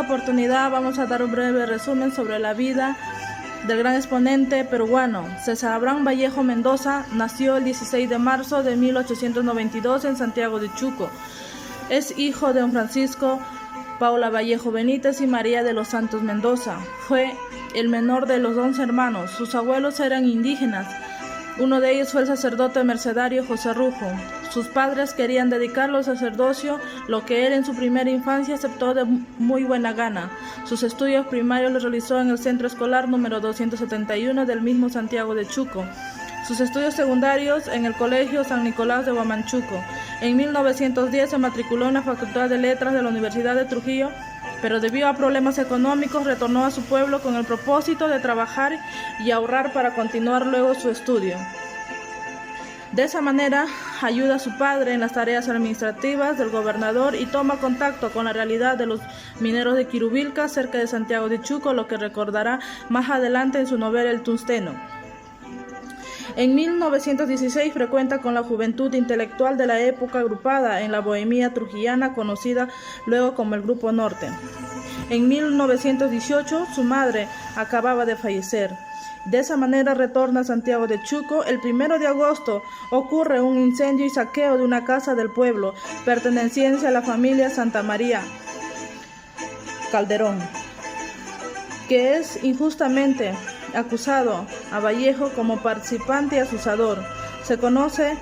esta oportunidad vamos a dar un breve resumen sobre la vida del gran exponente peruano. César Abraham Vallejo Mendoza nació el 16 de marzo de 1892 en Santiago de Chuco. Es hijo de don Francisco Paula Vallejo Benítez y María de los Santos Mendoza. Fue el menor de los 11 hermanos. Sus abuelos eran indígenas. Uno de ellos fue el sacerdote mercedario José Rufo. Sus padres querían dedicarlo al sacerdocio, lo que él en su primera infancia aceptó de muy buena gana. Sus estudios primarios los realizó en el centro escolar número 271 del mismo Santiago de Chuco. Sus estudios secundarios en el Colegio San Nicolás de Huamachuco. En 1910 se matriculó en la Facultad de Letras de la Universidad de Trujillo, pero debido a problemas económicos retornó a su pueblo con el propósito de trabajar y ahorrar para continuar luego su estudio. De esa manera ayuda a su padre en las tareas administrativas del gobernador y toma contacto con la realidad de los mineros de Quirubilca, cerca de Santiago de Chuco, lo que recordará más adelante en su novela El Tungsteno. En 1916 frecuenta con la juventud intelectual de la época agrupada en la bohemia trujillana, conocida luego como el Grupo Norte. En 1918 su madre acababa de fallecer. De esa manera retorna a Santiago de Chuco. El 1 de agosto ocurre un incendio y saqueo de una casa del pueblo, perteneciente a la familia Santa María Calderón, que es injustamente acusado a Vallejo como participante y asusador. Se conoce,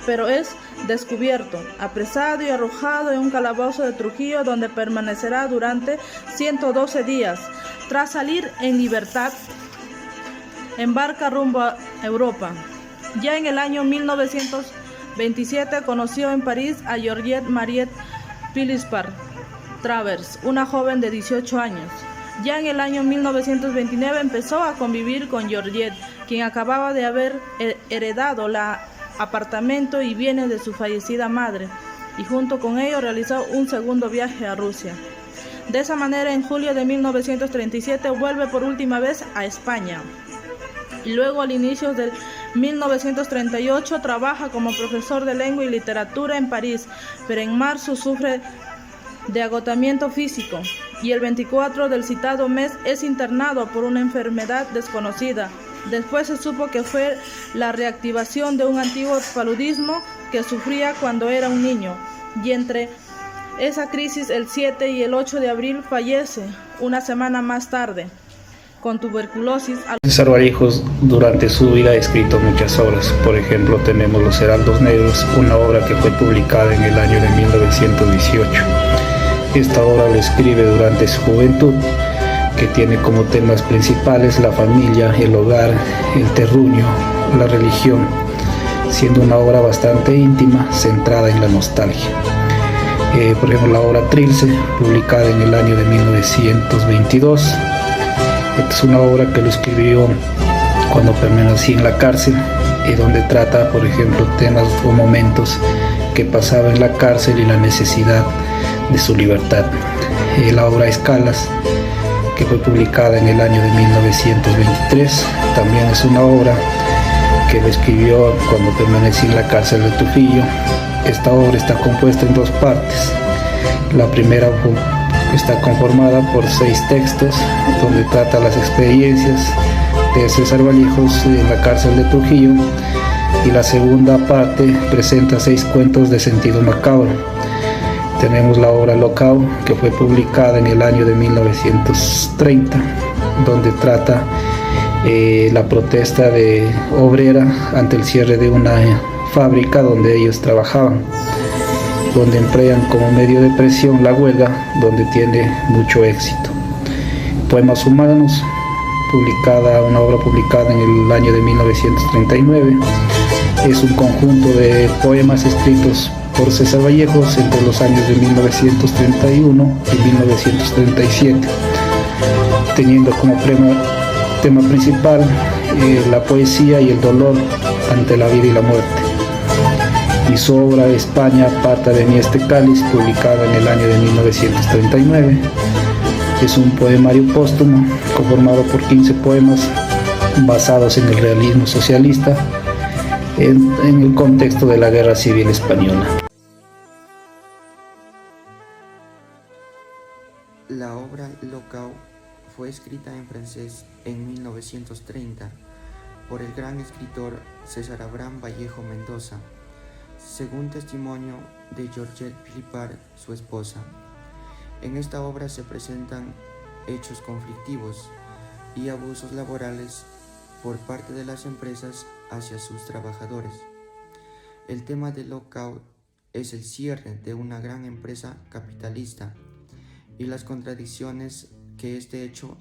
pero es descubierto, apresado y arrojado en un calabozo de Trujillo, donde permanecerá durante 112 días. Tras salir en libertad, embarca rumbo a Europa. Ya en el año 1927 conoció en París a Georgette Mariette Philipspart Travers, una joven de 18 años. Ya en el año 1929 empezó a convivir con Georgette, quien acababa de haber heredado el apartamento y bienes de su fallecida madre, y junto con ello realizó un segundo viaje a Rusia. De esa manera, en julio de 1937 vuelve por última vez a España. Y luego, al inicio del 1938, trabaja como profesor de lengua y literatura en París, pero en marzo sufre de agotamiento físico y el 24 del citado mes es internado por una enfermedad desconocida. Después se supo que fue la reactivación de un antiguo paludismo que sufría cuando era un niño, y entre esa crisis el 7 y el 8 de abril fallece una semana más tarde con tuberculosis. César Vallejo durante su vida ha escrito muchas obras. Por ejemplo, tenemos Los Heraldos Negros, una obra que fue publicada en el año de 1918. Esta obra lo escribe durante su juventud, que tiene como temas principales la familia, el hogar, el terruño, la religión, siendo una obra bastante íntima, centrada en la nostalgia. Por ejemplo, la obra Trilce, publicada en el año de 1922. Esta es una obra que lo escribió cuando permanecía en la cárcel, donde trata, por ejemplo, temas o momentos que pasaba en la cárcel y la necesidad de su libertad. La obra Escalas, que fue publicada en el año de 1923, también es una obra que lo escribió cuando permanecía en la cárcel de Trujillo. Esta obra está compuesta en dos partes. La primera está conformada por 6 textos, donde trata las experiencias de César Vallejo en la cárcel de Trujillo, y la segunda parte presenta 6 cuentos de sentido macabro. Tenemos la obra Locao, que fue publicada en el año de 1930, donde trata la protesta de obrera ante el cierre de una fábrica donde ellos trabajaban, donde emplean como medio de presión la huelga, donde tiene mucho éxito. Poemas Humanos, una obra publicada en el año de 1939, es un conjunto de poemas escritos por César Vallejo entre los años de 1931 y 1937, teniendo como tema principal la poesía y el dolor ante la vida y la muerte. Y su obra España, aparta de mí este cáliz, publicada en el año de 1939, es un poemario póstumo conformado por 15 poemas basados en el realismo socialista en el contexto de la Guerra Civil Española. La obra Locao fue escrita en francés en 1930 por el gran escritor César Abraham Vallejo Mendoza, según testimonio de Georgette Philippard, su esposa. En esta obra se presentan hechos conflictivos y abusos laborales por parte de las empresas hacia sus trabajadores. El tema de Locao es el cierre de una gran empresa capitalista y las contradicciones que este hecho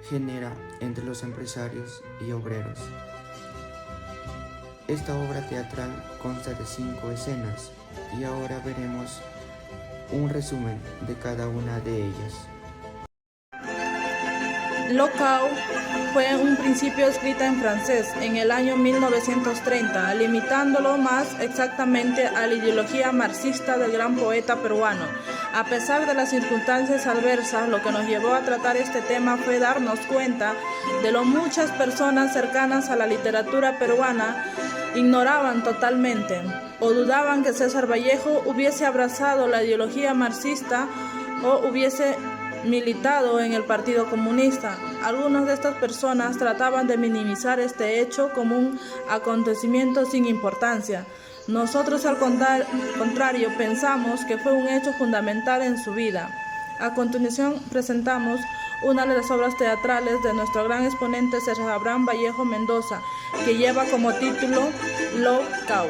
genera entre los empresarios y obreros. Esta obra teatral consta de 5 escenas y ahora veremos un resumen de cada una de ellas. Locao fue en un principio escrita en francés en el año 1930, limitándolo más exactamente a la ideología marxista del gran poeta peruano. A pesar de las circunstancias adversas, lo que nos llevó a tratar este tema fue darnos cuenta de lo muchas personas cercanas a la literatura peruana ignoraban totalmente o dudaban que César Vallejo hubiese abrazado la ideología marxista o hubiese militado en el Partido Comunista. Algunas de estas personas trataban de minimizar este hecho como un acontecimiento sin importancia. Nosotros, al contrario, pensamos que fue un hecho fundamental en su vida. A continuación, presentamos una de las obras teatrales de nuestro gran exponente César Abraham Vallejo Mendoza, que lleva como título Locao.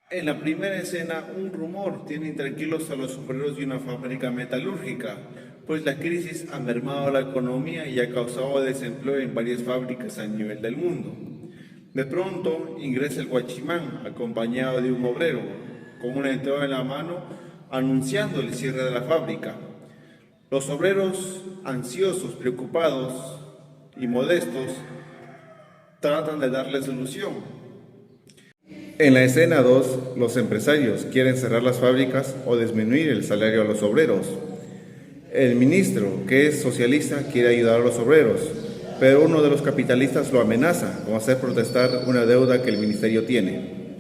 En la primera escena, un rumor tiene intranquilos a los obreros de una fábrica metalúrgica, pues la crisis ha mermado la economía y ha causado desempleo en varias fábricas a nivel del mundo. De pronto ingresa el guachimán, acompañado de un obrero, con una entrada en la mano, anunciando el cierre de la fábrica. Los obreros, ansiosos, preocupados y modestos, tratan de darle solución. En la escena 2, los empresarios quieren cerrar las fábricas o disminuir el salario a los obreros. El ministro, que es socialista, quiere ayudar a los obreros, pero uno de los capitalistas lo amenaza con hacer protestar una deuda que el ministerio tiene.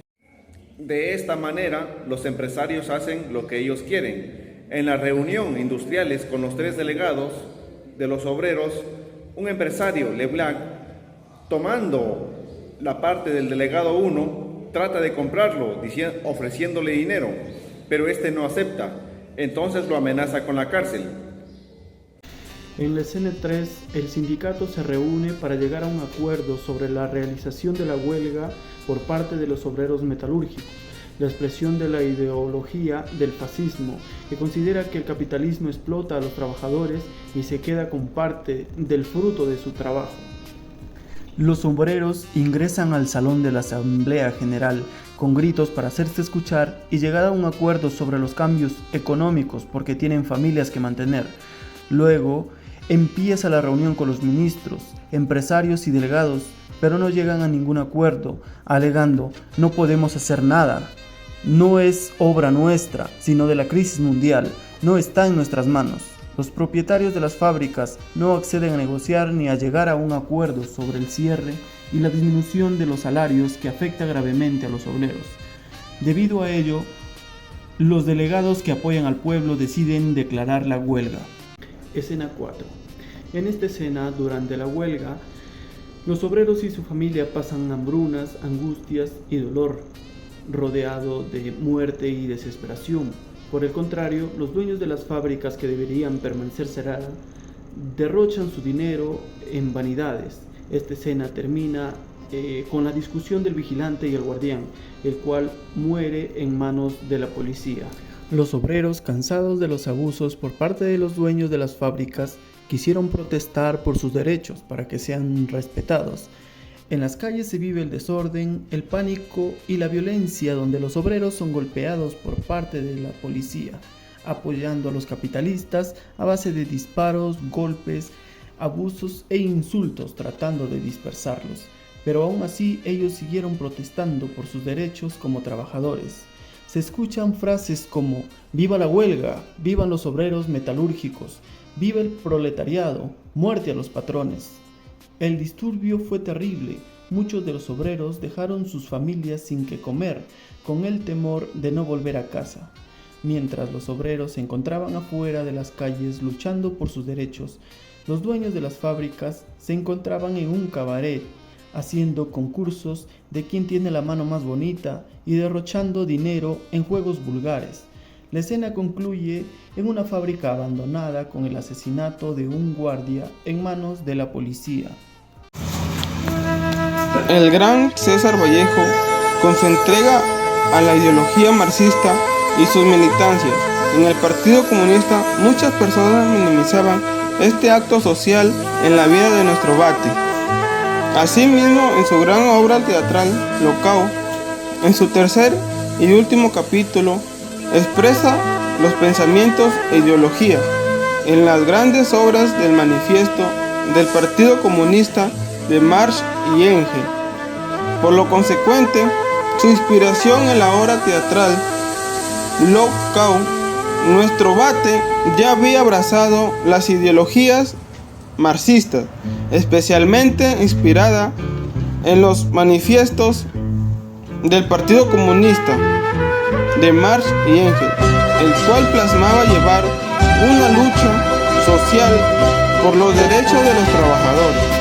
De esta manera, los empresarios hacen lo que ellos quieren. En la reunión industriales con los 3 delegados de los obreros, un empresario, Leblanc, tomando la parte del delegado 1, trata de comprarlo, ofreciéndole dinero, pero este no acepta, entonces lo amenaza con la cárcel. En la escena 3, el sindicato se reúne para llegar a un acuerdo sobre la realización de la huelga por parte de los obreros metalúrgicos, la expresión de la ideología del fascismo, que considera que el capitalismo explota a los trabajadores y se queda con parte del fruto de su trabajo. Los obreros ingresan al salón de la Asamblea General con gritos para hacerse escuchar y llegar a un acuerdo sobre los cambios económicos porque tienen familias que mantener. Luego empieza la reunión con los ministros, empresarios y delegados, pero no llegan a ningún acuerdo, alegando: no podemos hacer nada. No es obra nuestra, sino de la crisis mundial. No está en nuestras manos. Los propietarios de las fábricas no acceden a negociar ni a llegar a un acuerdo sobre el cierre y la disminución de los salarios que afecta gravemente a los obreros. Debido a ello, los delegados que apoyan al pueblo deciden declarar la huelga. Escena 4. En esta escena, durante la huelga, los obreros y su familia pasan hambrunas, angustias y dolor, rodeado de muerte y desesperación. Por el contrario, los dueños de las fábricas que deberían permanecer cerradas derrochan su dinero en vanidades. Esta escena termina con la discusión del vigilante y el guardián, el cual muere en manos de la policía. Los obreros, cansados de los abusos por parte de los dueños de las fábricas, quisieron protestar por sus derechos para que sean respetados. En las calles se vive el desorden, el pánico y la violencia, donde los obreros son golpeados por parte de la policía, apoyando a los capitalistas a base de disparos, golpes, abusos e insultos, tratando de dispersarlos. Pero aún así ellos siguieron protestando por sus derechos como trabajadores. Se escuchan frases como: ¡viva la huelga! ¡Vivan los obreros metalúrgicos! ¡Viva el proletariado! ¡Muerte a los patrones! El disturbio fue terrible. Muchos de los obreros dejaron sus familias sin que comer, con el temor de no volver a casa. Mientras los obreros se encontraban afuera de las calles luchando por sus derechos, los dueños de las fábricas se encontraban en un cabaret, haciendo concursos de quién tiene la mano más bonita y derrochando dinero en juegos vulgares. La escena concluye en una fábrica abandonada con el asesinato de un guardia en manos de la policía. El gran César Vallejo, con su entrega a la ideología marxista y sus militancias en el Partido Comunista, muchas personas minimizaban este acto social en la vida de nuestro Bate. Asimismo, en su gran obra teatral, Locao, en su tercer y último capítulo, expresa los pensamientos e ideologías en las grandes obras del manifiesto del Partido Comunista de Marx y Engels. Por lo consecuente, su inspiración en la obra teatral Locao, nuestro Bate ya había abrazado las ideologías marxistas, especialmente inspirada en los manifiestos del Partido Comunista de Marx y Engels, el cual plasmaba llevar una lucha social por los derechos de los trabajadores.